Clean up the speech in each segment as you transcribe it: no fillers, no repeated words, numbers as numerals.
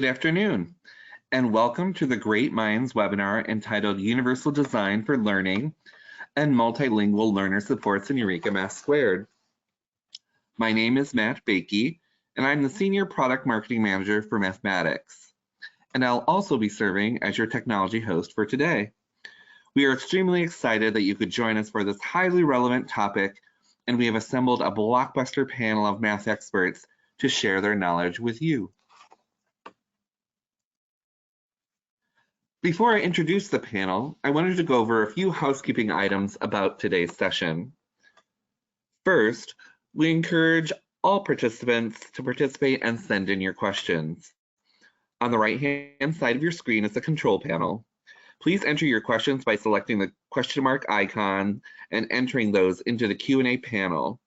Good afternoon, and welcome to the Great Minds webinar entitled Universal Design for Learning and Multilingual Learner Supports in Eureka Math². My name is Matt Bakey, and I'm the Senior Product Marketing Manager for Mathematics, and I'll also be serving as your technology host for today. We are extremely excited that you could join us for this highly relevant topic, and we have assembled a blockbuster panel of math experts to share their knowledge with you. Before I introduce the panel, I wanted to go over a few housekeeping items about today's session. First, we encourage all participants to participate and send in your questions. On the right-hand side of your screen is the control panel. Please enter your questions by selecting the question mark icon and entering those into the Q&A panel.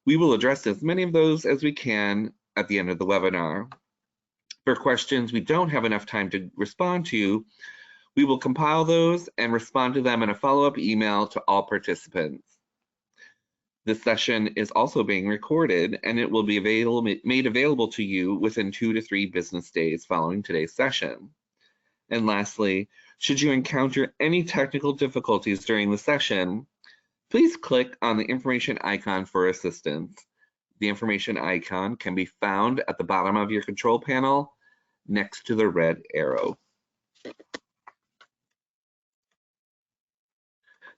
We will address as many of those as we can at the end of the webinar. For questions we don't have enough time to respond to, we will compile those and respond to them in a follow-up email to all participants. This session is also being recorded, and it will be made available to you within 2 to 3 business days following today's session. And lastly, should you encounter any technical difficulties during the session, please click on the information icon for assistance. The information icon can be found at the bottom of your control panel next to the red arrow.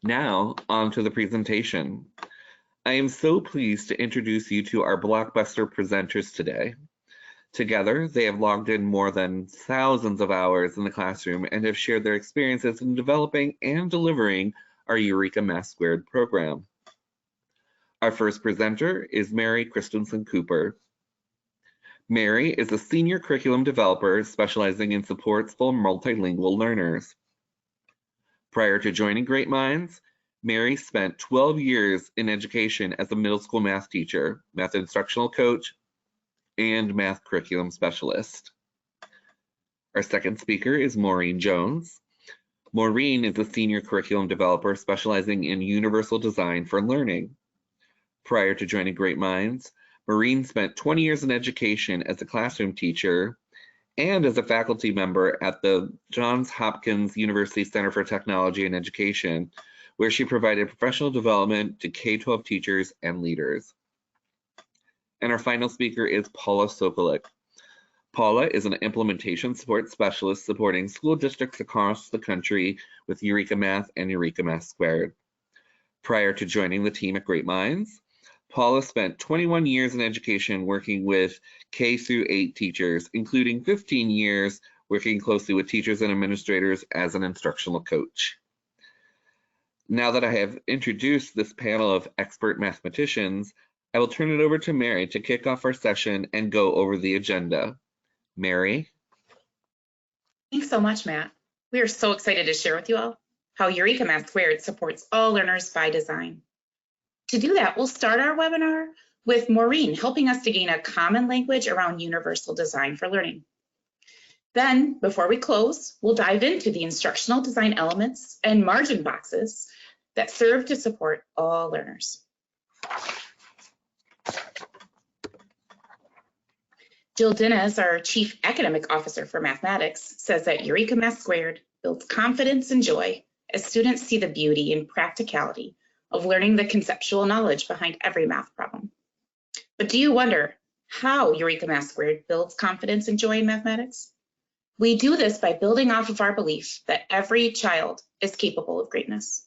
Now, on to the presentation. I am so pleased to introduce you to our blockbuster presenters today. Together, they have logged in more than thousands of hours in the classroom and have shared their experiences in developing and delivering our Eureka Math² program. Our first presenter is Mary Christensen-Cooper. Mary is a senior curriculum developer specializing in supports for multilingual learners. Prior to joining Great Minds, Mary spent 12 years in education as a middle school math teacher, math instructional coach, and math curriculum specialist. Our second speaker is Maureen Jones. Maureen is a senior curriculum developer specializing in universal design for learning. Prior to joining Great Minds, Maureen spent 20 years in education as a classroom teacher and as a faculty member at the Johns Hopkins University Center for Technology and Education, where she provided professional development to K-12 teachers and leaders. And our final speaker is Paula Sokolik. Paula is an implementation support specialist supporting school districts across the country with Eureka Math and Eureka Math². Prior to joining the team at Great Minds, Paula spent 21 years in education working with K-8 teachers, including 15 years working closely with teachers and administrators as an instructional coach. Now that I have introduced this panel of expert mathematicians, I will turn it over to Mary to kick off our session and go over the agenda. Mary? Thanks so much, Matt. We are so excited to share with you all how Eureka Math² supports all learners by design. To do that, we'll start our webinar with Maureen helping us to gain a common language around universal design for learning. Then, before we close, we'll dive into the instructional design elements and margin boxes that serve to support all learners. Jill Dinnes, our Chief Academic Officer for Mathematics, says that Eureka Math² builds confidence and joy as students see the beauty and practicality of learning the conceptual knowledge behind every math problem. But do you wonder how Eureka Math² builds confidence and joy in mathematics? We do this by building off of our belief that every child is capable of greatness.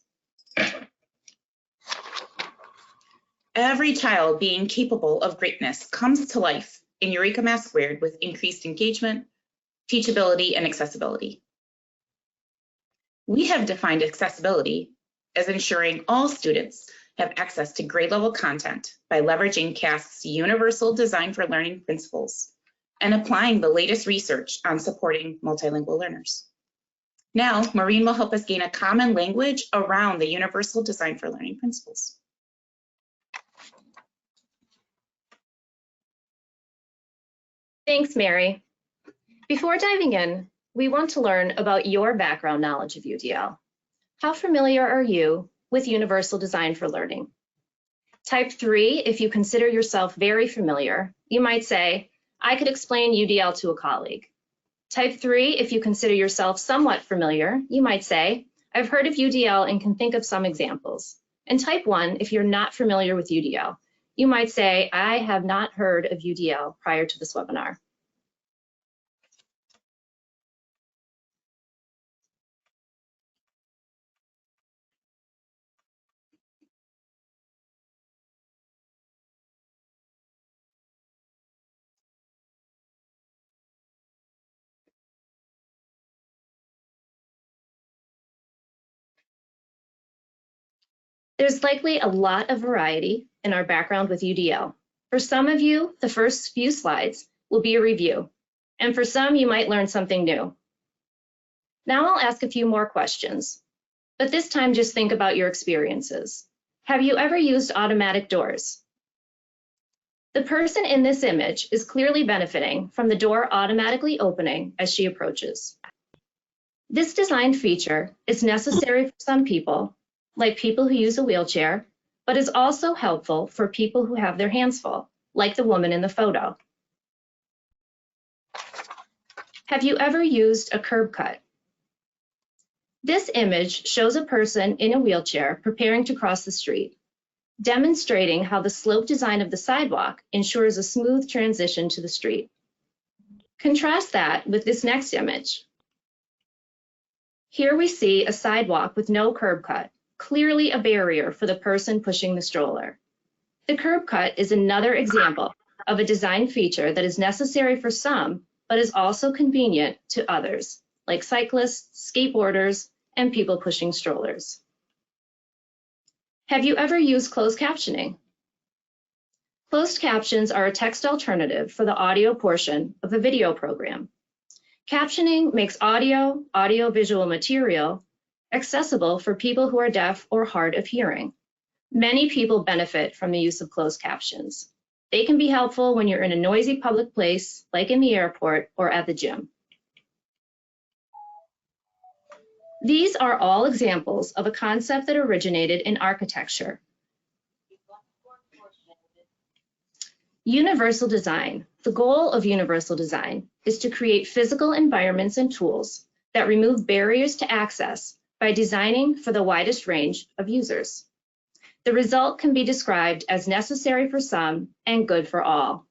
Every child being capable of greatness comes to life in Eureka Math² with increased engagement, teachability, and accessibility. We have defined accessibility as ensuring all students have access to grade-level content by leveraging CAST's universal design for learning principles and applying the latest research on supporting multilingual learners. Now, Maureen will help us gain a common language around the universal design for learning principles. Thanks, Mary. Before diving in, we want to learn about your background knowledge of UDL. How familiar are you with universal design for learning? Type 3, if you consider yourself very familiar, you might say, I could explain UDL to a colleague. Type 3, if you consider yourself somewhat familiar, you might say, I've heard of UDL and can think of some examples. And type 1, if you're not familiar with UDL, you might say, I have not heard of UDL prior to this webinar. There's likely a lot of variety in our background with UDL. For some of you, the first few slides will be a review, and for some, you might learn something new. Now I'll ask a few more questions, but this time just think about your experiences. Have you ever used automatic doors? The person in this image is clearly benefiting from the door automatically opening as she approaches. This design feature is necessary for some people, like people who use a wheelchair, but is also helpful for people who have their hands full, like the woman in the photo. Have you ever used a curb cut? This image shows a person in a wheelchair preparing to cross the street, demonstrating how the slope design of the sidewalk ensures a smooth transition to the street. Contrast that with this next image. Here we see a sidewalk with no curb cut, clearly a barrier for the person pushing the stroller. The curb cut is another example of a design feature that is necessary for some, but is also convenient to others, like cyclists, skateboarders, and people pushing strollers. Have you ever used closed captioning? Closed captions are a text alternative for the audio portion of a video program. Captioning makes audio-visual material accessible for people who are deaf or hard of hearing. Many people benefit from the use of closed captions. They can be helpful when you're in a noisy public place, like in the airport or at the gym. These are all examples of a concept that originated in architecture. Universal design. The goal of universal design is to create physical environments and tools that remove barriers to access by designing for the widest range of users. The result can be described as necessary for some and good for all.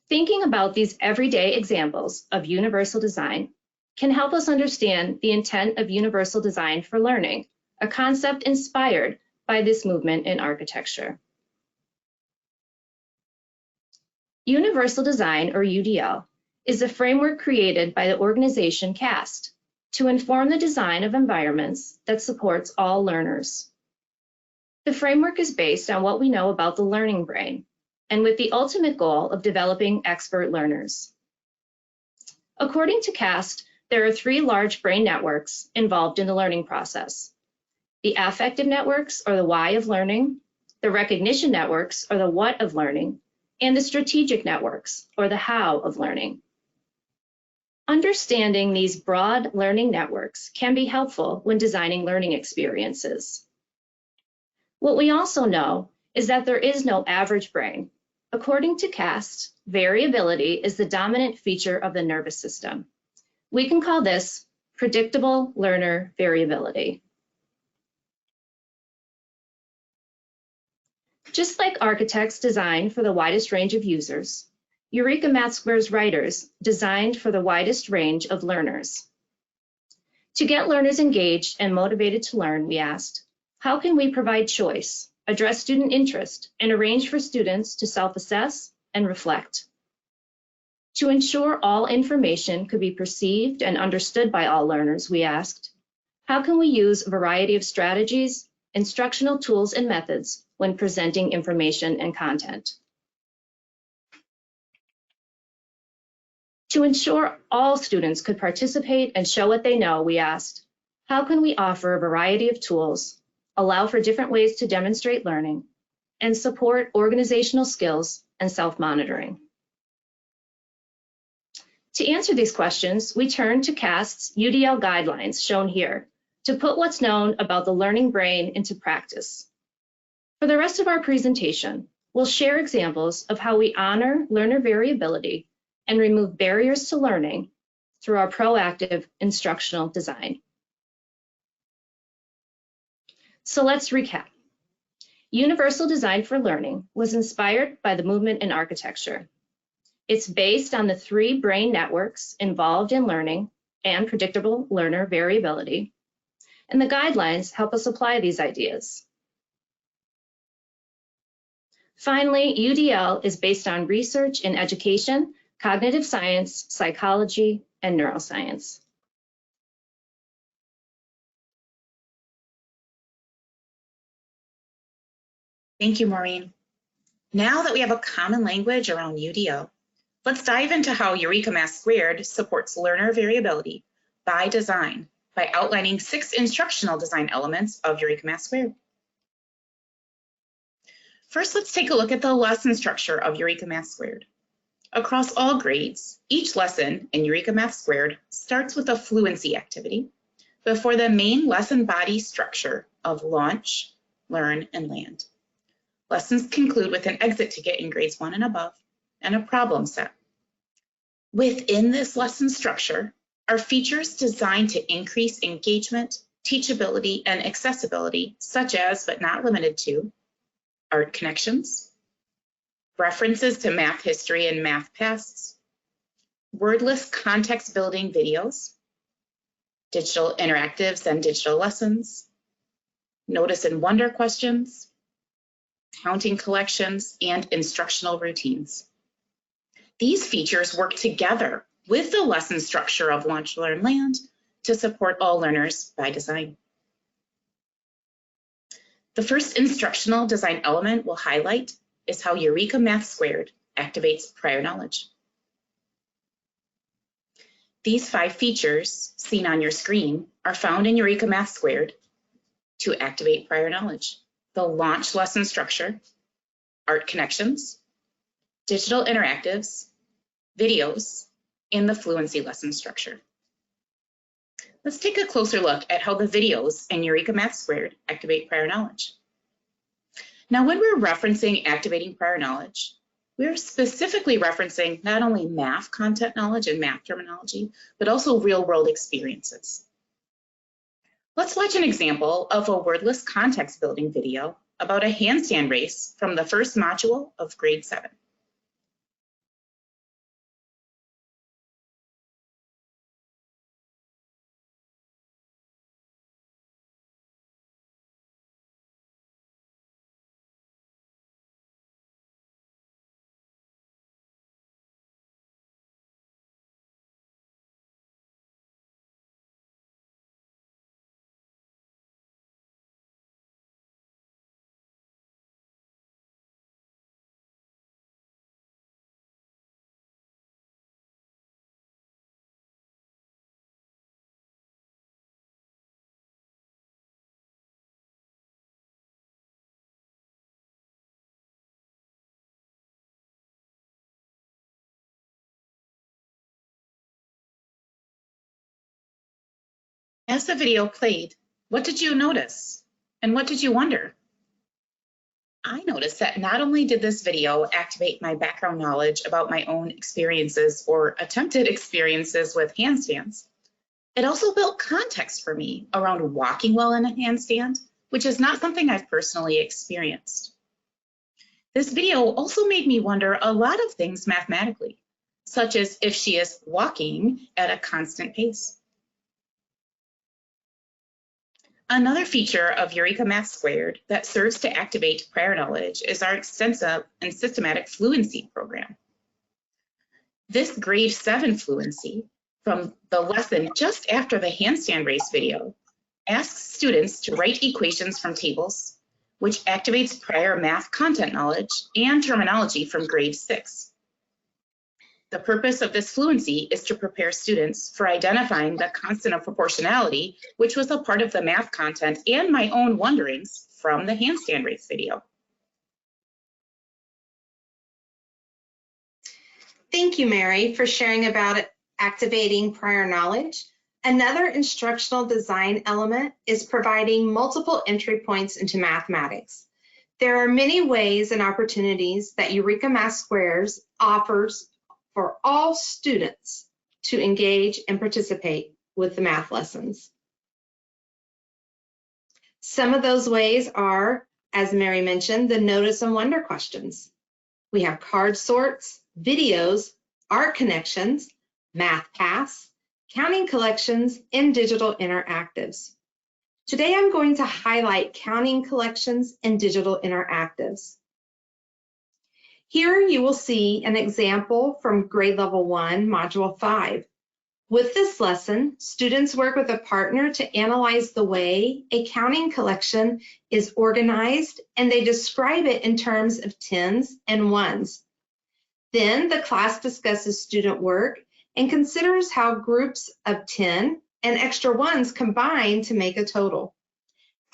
Thinking about these everyday examples of universal design can help us understand the intent of universal design for learning, a concept inspired by this movement in architecture. Universal design, or UDL, is a framework created by the organization CAST to inform the design of environments that supports all learners. The framework is based on what we know about the learning brain, and with the ultimate goal of developing expert learners. According to CAST, there are 3 large brain networks involved in the learning process. The affective networks, or the why of learning, the recognition networks, or the what of learning, and the strategic networks, or the how of learning. Understanding these broad learning networks can be helpful when designing learning experiences. What we also know is that there is no average brain. According to CAST, variability is the dominant feature of the nervous system. We can call this predictable learner variability. Just like architects design for the widest range of users, Eureka Math²'s writers designed for the widest range of learners. To get learners engaged and motivated to learn, we asked, how can we provide choice, address student interest, and arrange for students to self-assess and reflect? To ensure all information could be perceived and understood by all learners, we asked, how can we use a variety of strategies, instructional tools, and methods when presenting information and content? To ensure all students could participate and show what they know, we asked, how can we offer a variety of tools, allow for different ways to demonstrate learning, and support organizational skills and self-monitoring? To answer these questions, we turn to CAST's UDL guidelines, shown here, to put what's known about the learning brain into practice. For the rest of our presentation, we'll share examples of how we honor learner variability and remove barriers to learning through our proactive instructional design. So let's recap. Universal Design for Learning was inspired by the movement in architecture. It's based on the 3 brain networks involved in learning and predictable learner variability, and the guidelines help us apply these ideas. Finally, UDL is based on research in education, cognitive science, psychology, and neuroscience. Thank you, Maureen. Now that we have a common language around UDL, let's dive into how Eureka Math² supports learner variability by design by outlining 6 instructional design elements of Eureka Math². First, let's take a look at the lesson structure of Eureka Math². Across all grades, each lesson in Eureka Math² starts with a fluency activity before the main lesson body structure of launch, learn, and land. Lessons conclude with an exit ticket in grades 1 and above and a problem set. Within this lesson structure are features designed to increase engagement, teachability, and accessibility, such as, but not limited to, art connections, references to math history and math pasts, wordless context building videos, digital interactives and digital lessons, notice and wonder questions, counting collections, and instructional routines. These features work together with the lesson structure of Launch, Learn, Land to support all learners by design. The first instructional design element we'll highlight is how Eureka Math² activates prior knowledge. These 5 features seen on your screen are found in Eureka Math² to activate prior knowledge. The launch lesson structure, art connections, digital interactives, videos, and the fluency lesson structure. Let's take a closer look at how the videos in Eureka Math² activate prior knowledge. Now, when we're referencing activating prior knowledge, we're specifically referencing not only math content knowledge and math terminology, but also real-world experiences. Let's watch an example of a wordless context building video about a handstand race from the first module of grade 7. As the video played, what did you notice? And what did you wonder? I noticed that not only did this video activate my background knowledge about my own experiences or attempted experiences with handstands, it also built context for me around walking well in a handstand, which is not something I've personally experienced. This video also made me wonder a lot of things mathematically, such as if she is walking at a constant pace. Another feature of Eureka Math² that serves to activate prior knowledge is our extensive and systematic fluency program. This grade 7 fluency from the lesson just after the handstand race video asks students to write equations from tables, which activates prior math content knowledge and terminology from grade 6. The purpose of this fluency is to prepare students for identifying the constant of proportionality, which was a part of the math content and my own wonderings from the handstand race video. Thank you, Mary, for sharing about activating prior knowledge. Another instructional design element is providing multiple entry points into mathematics. There are many ways and opportunities that Eureka Math² offers for all students to engage and participate with the math lessons. Some of those ways are, as Mary mentioned, the notice and wonder questions. We have card sorts, videos, art connections, math paths, counting collections, and digital interactives. Today, I'm going to highlight counting collections and digital interactives. Here you will see an example from grade level 1, module 5. With this lesson, students work with a partner to analyze the way a counting collection is organized, and they describe it in terms of tens and ones. Then the class discusses student work and considers how groups of 10 and extra ones combine to make a total.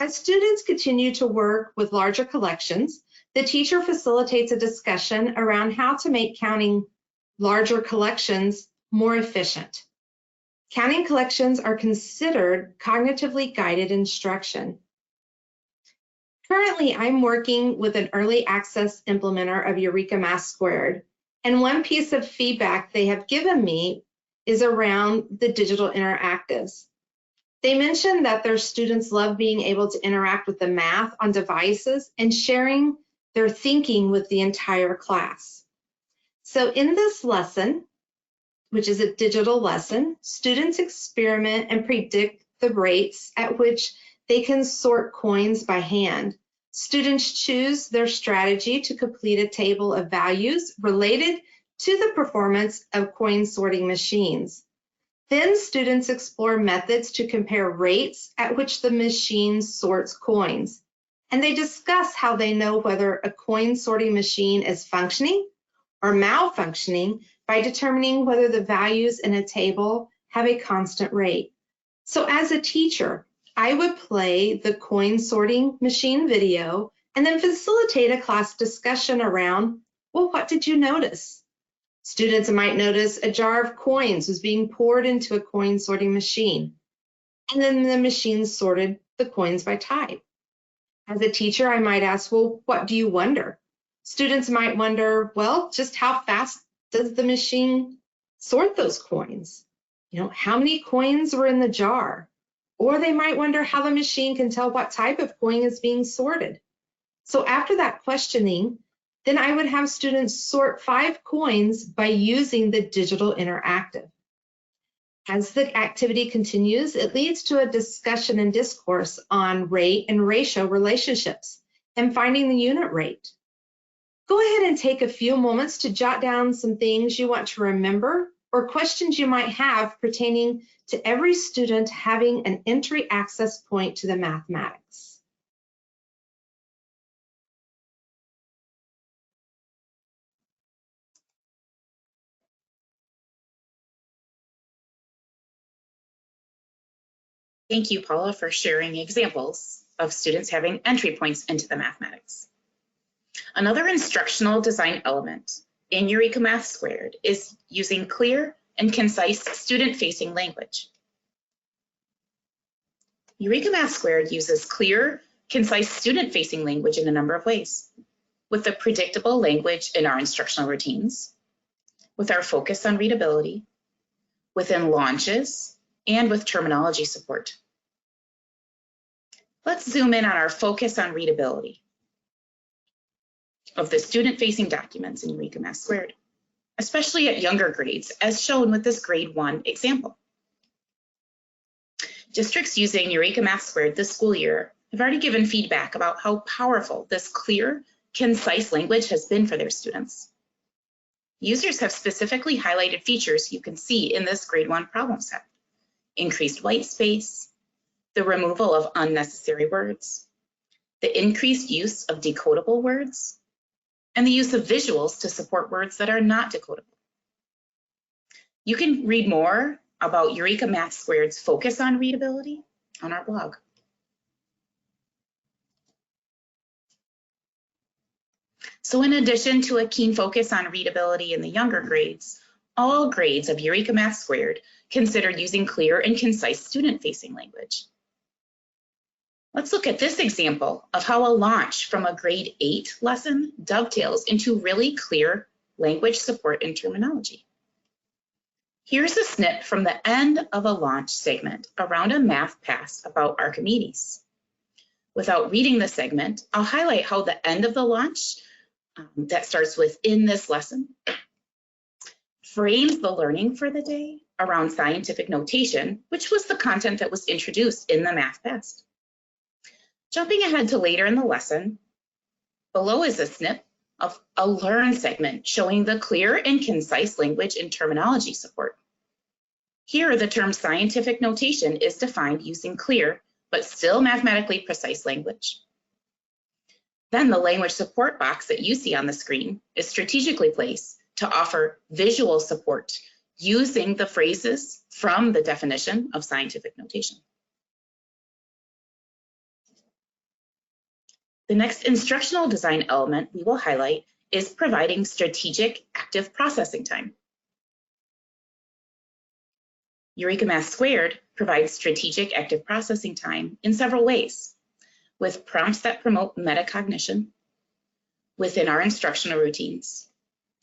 As students continue to work with larger collections, the teacher facilitates a discussion around how to make counting larger collections more efficient. Counting collections are considered cognitively guided instruction. Currently, I'm working with an early access implementer of Eureka Math², and one piece of feedback they have given me is around the digital interactives. They mentioned that their students love being able to interact with the math on devices and sharing their thinking with the entire class. So in this lesson, which is a digital lesson, students experiment and predict the rates at which they can sort coins by hand. Students choose their strategy to complete a table of values related to the performance of coin sorting machines. Then students explore methods to compare rates at which the machine sorts coins. And they discuss how they know whether a coin sorting machine is functioning or malfunctioning by determining whether the values in a table have a constant rate. So as a teacher, I would play the coin sorting machine video and then facilitate a class discussion around, well, what did you notice? Students might notice a jar of coins was being poured into a coin sorting machine, and then the machine sorted the coins by type. As a teacher, I might ask, well, what do you wonder? Students might wonder, well, just how fast does the machine sort those coins? You know, how many coins were in the jar? Or they might wonder how the machine can tell what type of coin is being sorted. So after that questioning, then I would have students sort 5 coins by using the digital interactive. As the activity continues, it leads to a discussion and discourse on rate and ratio relationships and finding the unit rate. Go ahead and take a few moments to jot down some things you want to remember or questions you might have pertaining to every student having an entry access point to the mathematics. Thank you, Paula, for sharing examples of students having entry points into the mathematics. Another instructional design element in Eureka Math² is using clear and concise student-facing language. Eureka Math² uses clear, concise student-facing language in a number of ways, with the predictable language in our instructional routines, with our focus on readability, within launches, and with terminology support. Let's zoom in on our focus on readability of the student-facing documents in Eureka Math², especially at younger grades, as shown with this grade 1 example. Districts using Eureka Math² this school year have already given feedback about how powerful this clear, concise language has been for their students. Users have specifically highlighted features you can see in this grade 1 problem set: increased white space, the removal of unnecessary words, the increased use of decodable words, and the use of visuals to support words that are not decodable. You can read more about Eureka Math²'s focus on readability on our blog. So in addition to a keen focus on readability in the younger grades, all grades of Eureka Math² consider using clear and concise student-facing language. Let's look at this example of how a launch from a grade 8 lesson dovetails into really clear language support and terminology. Here's a snip from the end of a launch segment around a math pass about Archimedes. Without reading the segment, I'll highlight how the end of the launch that starts with "in this lesson" frames the learning for the day around scientific notation, which was the content that was introduced in the math pass. Jumping ahead to later in the lesson, below is a snip of a learn segment showing the clear and concise language and terminology support. Here, the term scientific notation is defined using clear but still mathematically precise language. Then the language support box that you see on the screen is strategically placed to offer visual support using the phrases from the definition of scientific notation. The next instructional design element we will highlight is providing strategic active processing time. Eureka Math² provides strategic active processing time in several ways, with prompts that promote metacognition, within our instructional routines,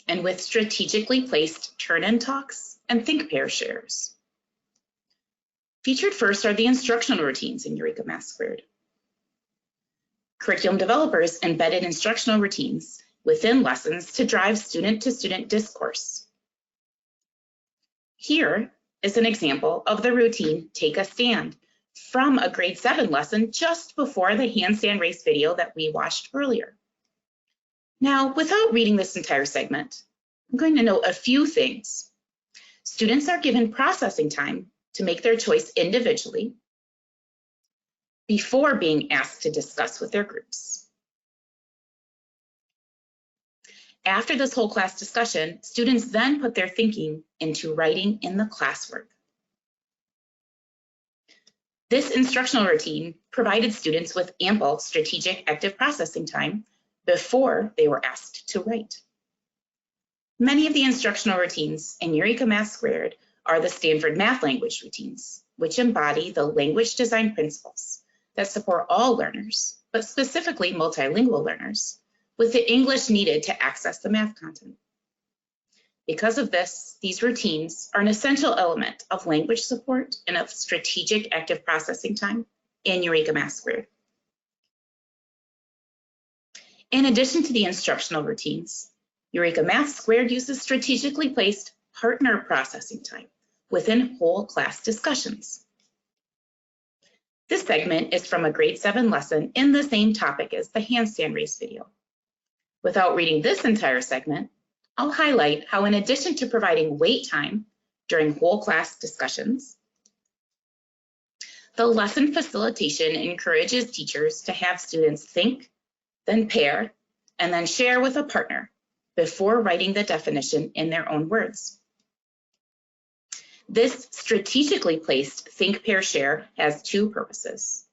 and with strategically placed turn-in talks and think pair shares. Featured first are the instructional routines in Eureka Math². Curriculum developers embedded instructional routines within lessons to drive student-to-student discourse. Here is an example of the routine Take a Stand from a grade 7 lesson just before the handstand race video that we watched earlier. Now, without reading this entire segment, I'm going to note a few things. Students are given processing time to make their choice individually before being asked to discuss with their groups. After this whole class discussion, students then put their thinking into writing in the classwork. This instructional routine provided students with ample strategic active processing time before they were asked to write. Many of the instructional routines in Eureka Math² are the Stanford Math Language routines, which embody the language design principles that support all learners, but specifically multilingual learners, with the English needed to access the math content. Because of this, these routines are an essential element of language support and of strategic active processing time in Eureka Math². In addition to the instructional routines, Eureka Math² uses strategically placed partner processing time within whole class discussions. This segment is from a grade 7 lesson in the same topic as the handstand race video. Without reading this entire segment, I'll highlight how, in addition to providing wait time during whole class discussions, the lesson facilitation encourages teachers to have students think, then pair, and then share with a partner before writing the definition in their own words. This strategically placed think, pair, share has two purposes.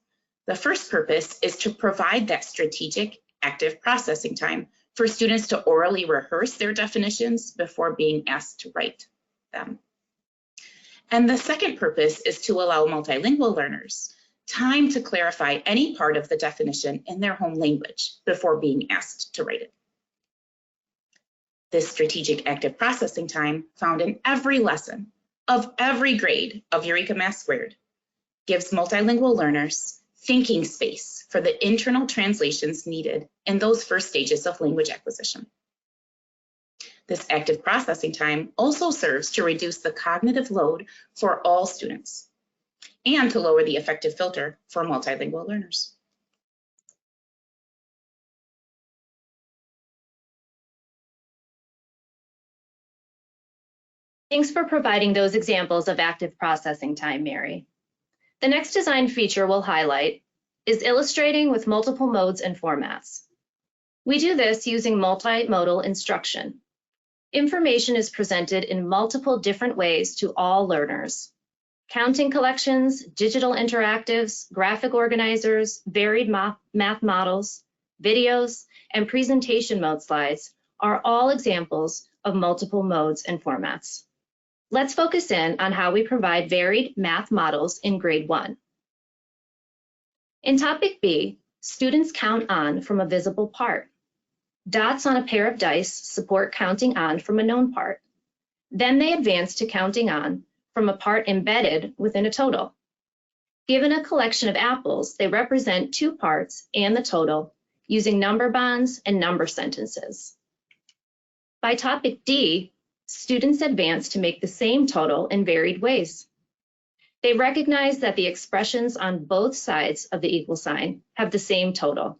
The first purpose is to provide that strategic active processing time for students to orally rehearse their definitions before being asked to write them. And the second purpose is to allow multilingual learners time to clarify any part of the definition in their home language before being asked to write it. This strategic active processing time, found in every lesson of every grade of Eureka Math² gives multilingual learners thinking space for the internal translations needed in those first stages of language acquisition. This active processing time also serves to reduce the cognitive load for all students and to lower the affective filter for multilingual learners. Thanks for providing those examples of active processing time, Mary. The next design feature we'll highlight is illustrating with multiple modes and formats. We do this using multimodal instruction. Information is presented in multiple different ways to all learners. Counting collections, digital interactives, graphic organizers, varied math models, videos, and presentation mode slides are all examples of multiple modes and formats. Let's focus in on how we provide varied math models in grade 1. In topic B, students count on from a visible part. Dots on a pair of dice support counting on from a known part. Then they advance to counting on from a part embedded within a total. Given a collection of apples, they represent two parts and the total using number bonds and number sentences. By topic D, students advance to make the same total in varied ways. They recognize that the expressions on both sides of the equal sign have the same total.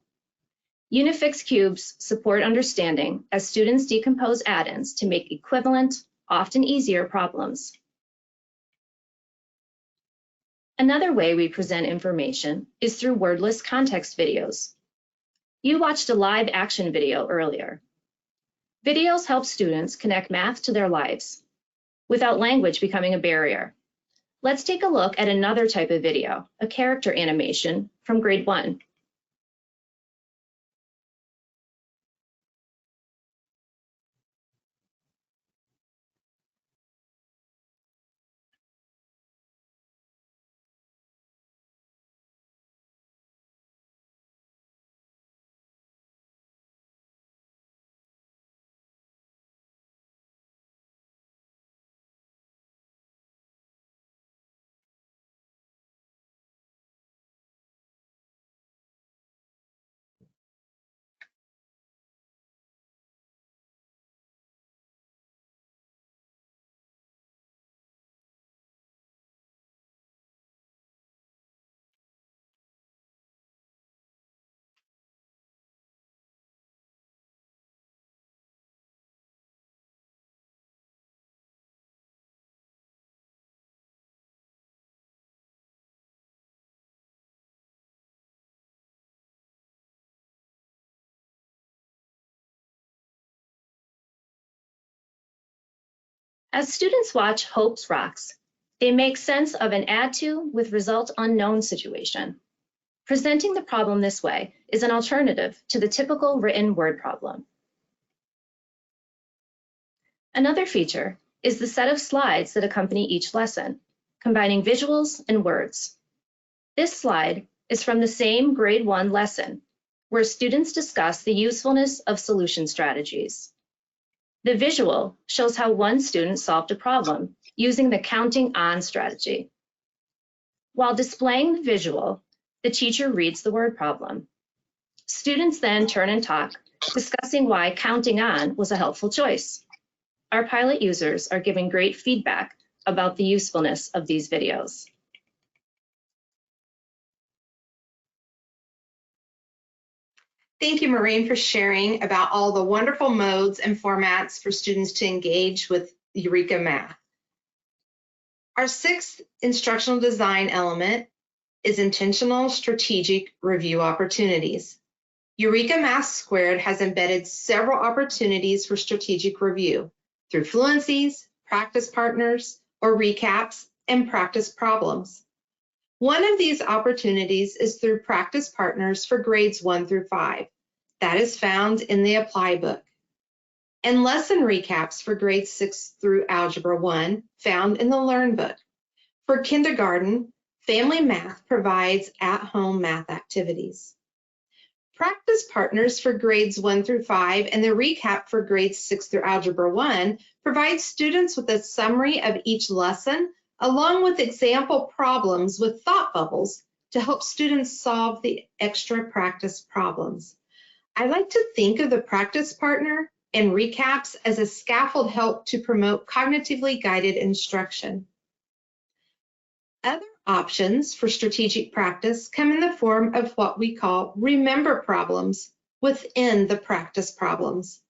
Unifix cubes support understanding as students decompose addends to make equivalent, often easier problems. Another way we present information is through wordless context videos. You watched a live action video earlier. Videos help students connect math to their lives without language becoming a barrier. Let's take a look at another type of video, a character animation from grade 1. As students watch Hope's Rocks, they make sense of an add to with result unknown situation. Presenting the problem this way is an alternative to the typical written word problem. Another feature is the set of slides that accompany each lesson, combining visuals and words. This slide is from the same grade 1 lesson, where students discuss the usefulness of solution strategies. The visual shows how one student solved a problem using the counting on strategy. While displaying the visual, the teacher reads the word problem. Students then turn and talk, discussing why counting on was a helpful choice. Our pilot users are giving great feedback about the usefulness of these videos. Thank you, Maureen, for sharing about all the wonderful modes and formats for students to engage with Eureka Math. Our sixth instructional design element is intentional strategic review opportunities. Eureka Math² has embedded several opportunities for strategic review through fluencies, practice partners, or recaps, and practice problems. One of these opportunities is through practice partners for grades 1 through 5. That is found in the Apply book. And lesson recaps for grades 6 through Algebra 1, found in the Learn book. For kindergarten, Family Math provides at-home math activities. Practice partners for grades 1 through 5 and the recap for grades 6 through Algebra 1 provide students with a summary of each lesson along with example problems with thought bubbles to help students solve the extra practice problems. I like to think of the practice partner and recaps as a scaffold help to promote cognitively guided instruction. Other options for strategic practice come in the form of what we call remember problems within the practice problems.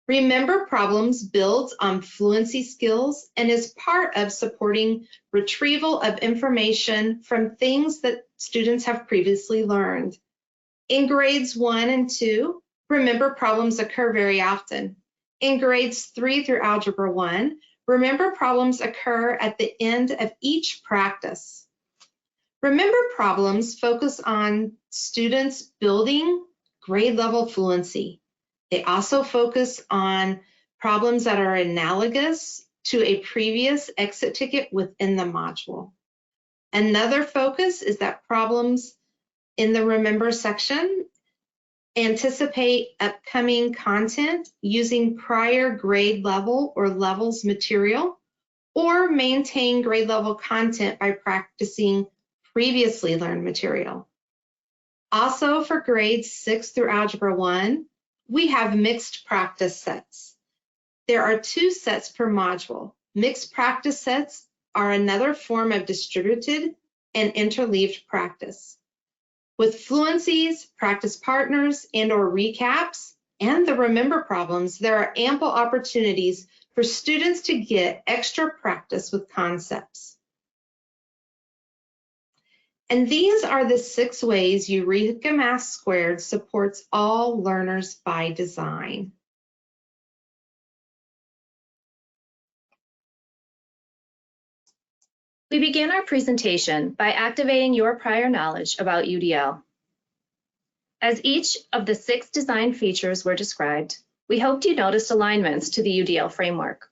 Remember problems builds on fluency skills and is part of supporting retrieval of information from things that students have previously learned. In grades 1 and 2, remember problems occur very often. In grades 3 through Algebra 1, remember problems occur at the end of each practice. Remember problems focus on students building grade level fluency. They also focus on problems that are analogous to a previous exit ticket within the module. Another focus is that problems in the Remember section anticipate upcoming content using prior grade level or levels material, or maintain grade level content by practicing previously learned material. Also for grades 6 through Algebra 1, we have mixed practice sets. There are 2 sets per module. Mixed practice sets are another form of distributed and interleaved practice. With fluencies, practice partners, and/or recaps, and the remember problems, there are ample opportunities for students to get extra practice with concepts. And these are the 6 ways Eureka Math² supports all learners by design. We begin our presentation by activating your prior knowledge about UDL. As each of the 6 design features were described, we hoped you noticed alignments to the UDL framework.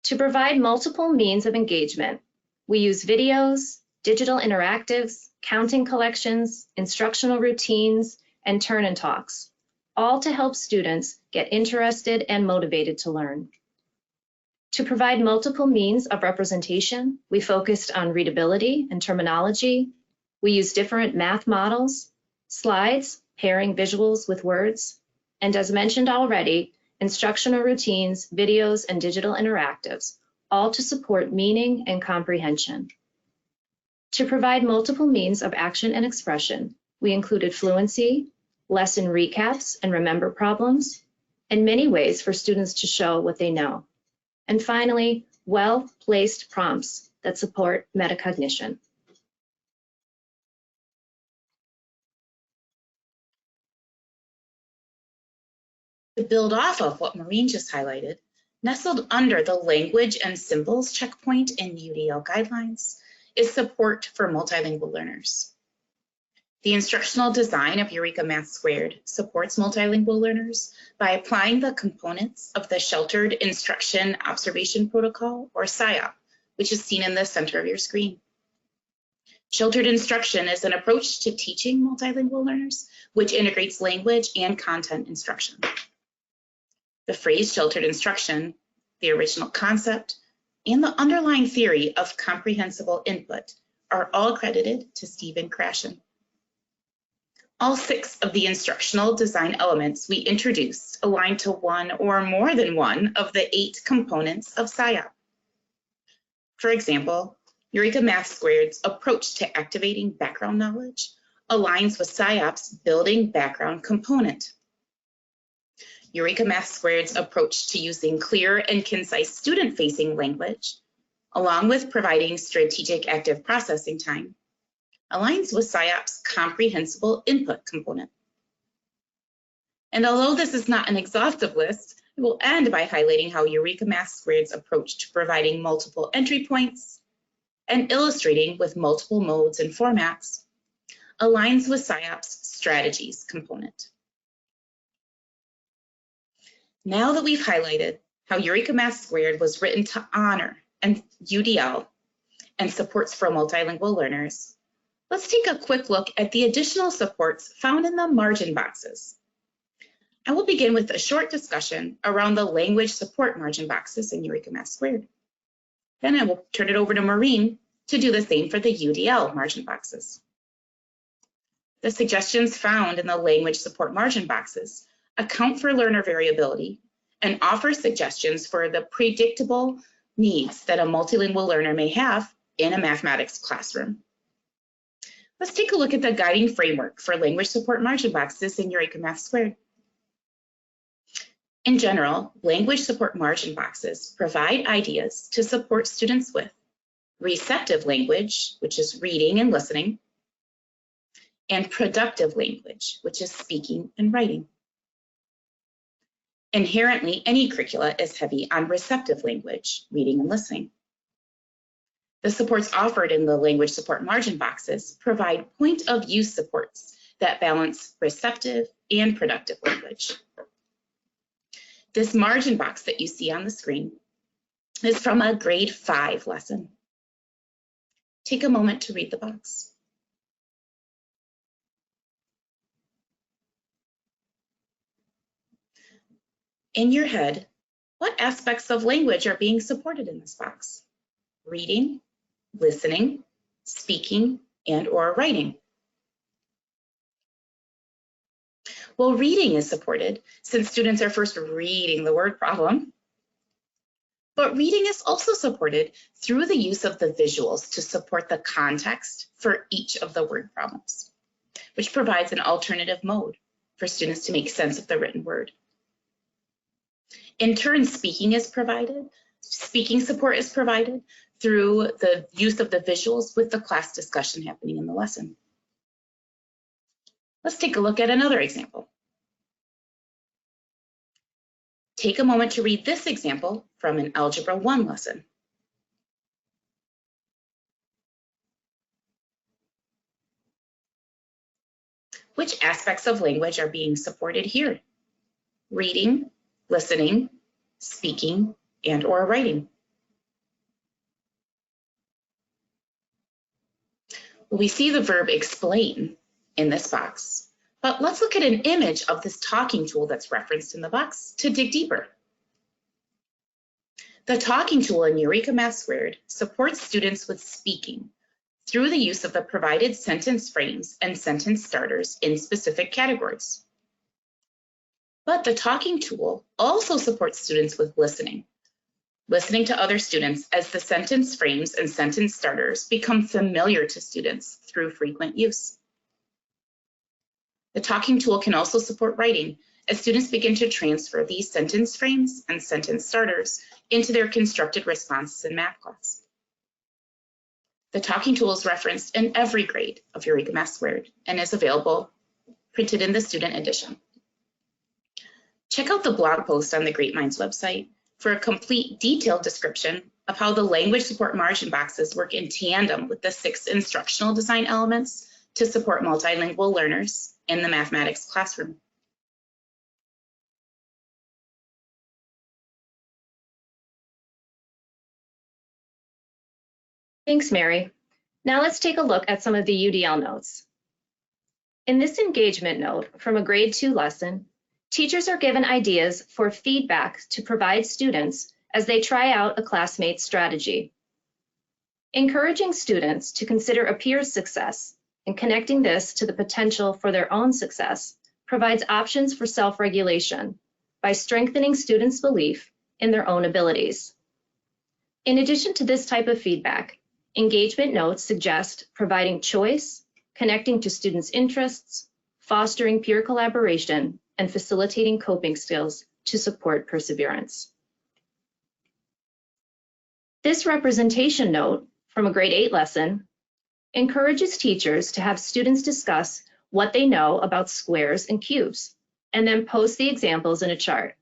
To provide multiple means of engagement, we use videos, digital interactives, counting collections, instructional routines, and turn and talks, all to help students get interested and motivated to learn. To provide multiple means of representation, we focused on readability and terminology. We used different math models, slides, pairing visuals with words, and as mentioned already, instructional routines, videos, and digital interactives, all to support meaning and comprehension. To provide multiple means of action and expression, we included fluency, lesson recaps and remember problems, and many ways for students to show what they know. And finally, well-placed prompts that support metacognition. To build off of what Maureen just highlighted, nestled under the language and symbols checkpoint in UDL guidelines is support for multilingual learners. The instructional design of Eureka Math² supports multilingual learners by applying the components of the Sheltered Instruction Observation Protocol, or SIOP, which is seen in the center of your screen. Sheltered instruction is an approach to teaching multilingual learners, which integrates language and content instruction. The phrase sheltered instruction, the original concept, and the underlying theory of comprehensible input are all credited to Stephen Krashen. All 6 of the instructional design elements we introduced align to one or more than one of the 8 components of SIOP. For example, Eureka Math²'s approach to activating background knowledge aligns with SIOP's building background component. Eureka Math²'s approach to using clear and concise student-facing language, along with providing strategic active processing time, aligns with SIOP's comprehensible input component. And although this is not an exhaustive list, I will end by highlighting how Eureka Math²'s approach to providing multiple entry points and illustrating with multiple modes and formats aligns with SIOP's strategies component. Now that we've highlighted how Eureka Math² was written to honor and UDL and supports for multilingual learners, let's take a quick look at the additional supports found in the margin boxes. I will begin with a short discussion around the language support margin boxes in Eureka Math². Then I will turn it over to Maureen to do the same for the UDL margin boxes. The suggestions found in the language support margin boxes account for learner variability and offer suggestions for the predictable needs that a multilingual learner may have in a mathematics classroom. Let's take a look at the guiding framework for language support margin boxes in Eureka Math². In general, language support margin boxes provide ideas to support students with receptive language, which is reading and listening, and productive language, which is speaking and writing. Inherently, any curricula is heavy on receptive language, reading and listening. The supports offered in the language support margin boxes provide point of use supports that balance receptive and productive language. This margin box that you see on the screen is from a grade 5 lesson. Take a moment to read the box. In your head, what aspects of language are being supported in this box? Reading, listening, speaking, and/or writing. Well, reading is supported since students are first reading the word problem. But reading is also supported through the use of the visuals to support the context for each of the word problems, which provides an alternative mode for students to make sense of the written word. In turn, speaking support is provided through the use of the visuals with the class discussion happening in the lesson. Let's take a look at another example. Take a moment to read this example from an Algebra 1 lesson. Which aspects of language are being supported here? Reading, listening, speaking, and/or writing. We see the verb explain in this box, but let's look at an image of this talking tool that's referenced in the box to dig deeper. The talking tool in Eureka Math² supports students with speaking through the use of the provided sentence frames and sentence starters in specific categories. But the talking tool also supports students with listening to other students as the sentence frames and sentence starters become familiar to students through frequent use. The talking tool can also support writing as students begin to transfer these sentence frames and sentence starters into their constructed responses in math class. The talking tool is referenced in every grade of Eureka Math² and is available printed in the student edition. Check out the blog post on the Great Minds website for a complete detailed description of how the language support margin boxes work in tandem with the 6 instructional design elements to support multilingual learners in the mathematics classroom. Thanks, Mary. Now let's take a look at some of the UDL notes. In this engagement note from a grade 2 lesson, teachers are given ideas for feedback to provide students as they try out a classmate's strategy. Encouraging students to consider a peer's success and connecting this to the potential for their own success provides options for self-regulation by strengthening students' belief in their own abilities. In addition to this type of feedback, engagement notes suggest providing choice, connecting to students' interests, fostering peer collaboration, and facilitating coping skills to support perseverance. This representation note from a grade 8 lesson encourages teachers to have students discuss what they know about squares and cubes, and then post the examples in a chart.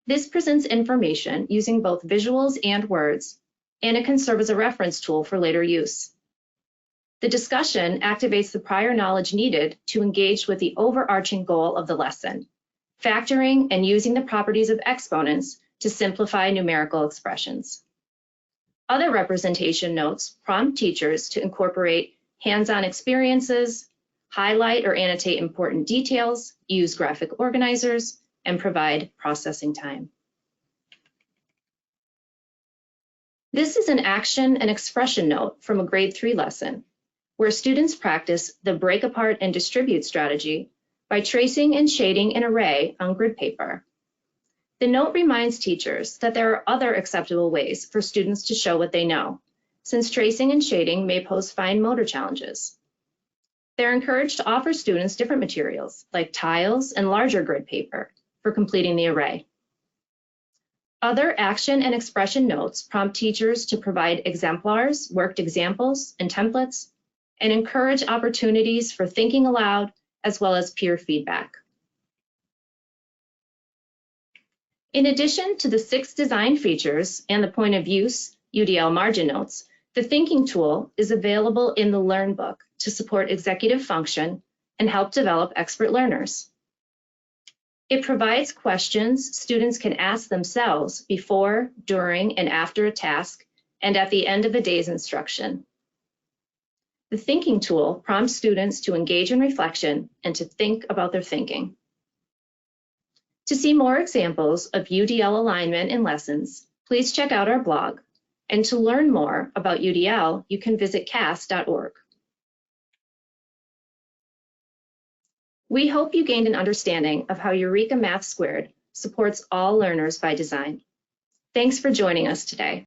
This presents information using both visuals and words, and it can serve as a reference tool for later use. The discussion activates the prior knowledge needed to engage with the overarching goal of the lesson, factoring and using the properties of exponents to simplify numerical expressions. Other representation notes prompt teachers to incorporate hands-on experiences, highlight or annotate important details, use graphic organizers, and provide processing time. This is an action and expression note from a grade 3 lesson, where students practice the break apart and distribute strategy by tracing and shading an array on grid paper. The note reminds teachers that there are other acceptable ways for students to show what they know, since tracing and shading may pose fine motor challenges. They're encouraged to offer students different materials, like tiles and larger grid paper, for completing the array. Other action and expression notes prompt teachers to provide exemplars, worked examples, and templates, and encourage opportunities for thinking aloud, as well as peer feedback. In addition to the 6 design features and the point of use UDL margin notes, the thinking tool is available in the Learn book to support executive function and help develop expert learners. It provides questions students can ask themselves before, during, and after a task, and at the end of a day's instruction. The thinking tool prompts students to engage in reflection and to think about their thinking. To see more examples of UDL alignment in lessons, please check out our blog. And to learn more about UDL, you can visit cas.org. We hope you gained an understanding of how Eureka Math² supports all learners by design. Thanks for joining us today.